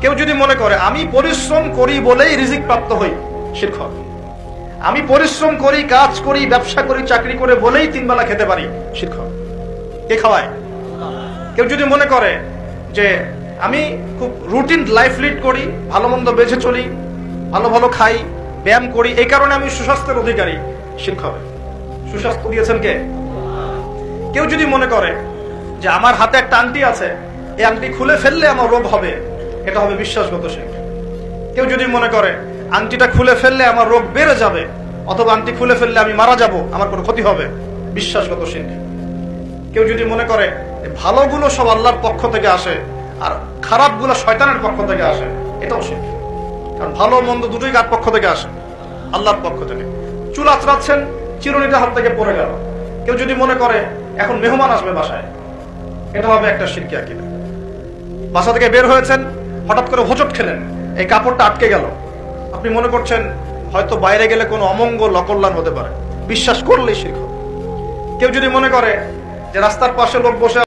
কেউ যদি মনে করে আমি পরিশ্রম করি বলেই রিজিক প্রাপ্ত হই, শিরক হবে। আমি পরিশ্রম করি, কাজ করি, ব্যবসা করি, চাকরি করে বলেই 3 বেলা খেতে পারি, শিরক হবে। কে খাওয়ায়? কেউ যদি মনে করে যে আমি খুব রুটিন লাইফ লিড করি, ভালো মন্দ বেঁচে চলি, ভালো ভালো খাই, ব্যায়াম করি, এই কারণে আমি সুস্বাস্থ্যের অধিকারী, শিরক হবে। সুস্বাস্থ্য দিয়েছেন কে? কেউ যদি মনে করে যে আমার হাতে একটা আংটি আছে, এই আংটি খুলে ফেললে আমার রোগ হবে, এটা হবে বিশ্বাসগত শিরক। কেউ যদি মনে করে আংটিটা খুলে ফেললে আমার রোগ বেড়ে যাবে, অথবা আংটি খুলে ফেললে আমি মারা যাব, আমার কোনো ক্ষতি হবে, বিশ্বাসগত শিরক। কেউ যদি মনে করে ভালোগুলো সব আল্লাহর পক্ষ থেকে আসে আর খারাপগুলো শয়তানের পক্ষ থেকে আসে, এটাও শিরক। কারণ ভালো মন্দ দুটোই কার পক্ষ থেকে আসে? আল্লাহর পক্ষ থেকে। চুল আঁচড়াচ্ছেন, চিরুনিটা হাত থেকে পড়ে গেল, কেউ যদি মনে করে এখন মেহমান আসবে বাসায়, এটা হবে একটা শিরকি আকীদা। বাসা থেকে বের হয়েছেন, হঠাৎ করে হোঁচট খেলেন, এই কাপড়টা আটকে গেল, আপনি মনে করছেন হয়তো বাইরে গেলে কোনো অমঙ্গল অকল্যাণ হতে পারে, বিশ্বাস করলেই শিরক হবে। কেউ যদি মনে করে যে রাস্তার পাশে লোক বসে